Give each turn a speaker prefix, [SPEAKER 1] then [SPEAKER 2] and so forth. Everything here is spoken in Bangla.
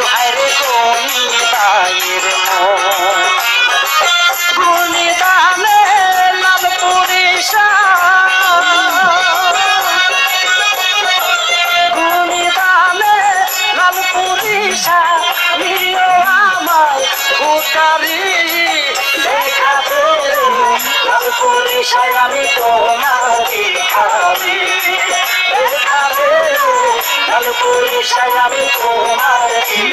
[SPEAKER 1] হায়রে গণিতায়ের মন গুণিদানে লাল পুরিশা গুণিদানে লাল পুরিশা নিও আমায় উতারি দেখাবে লাল পুরিশায় আমি তোমারি খাবি দেখাবে লাল পুরিশায় আমি তোমারি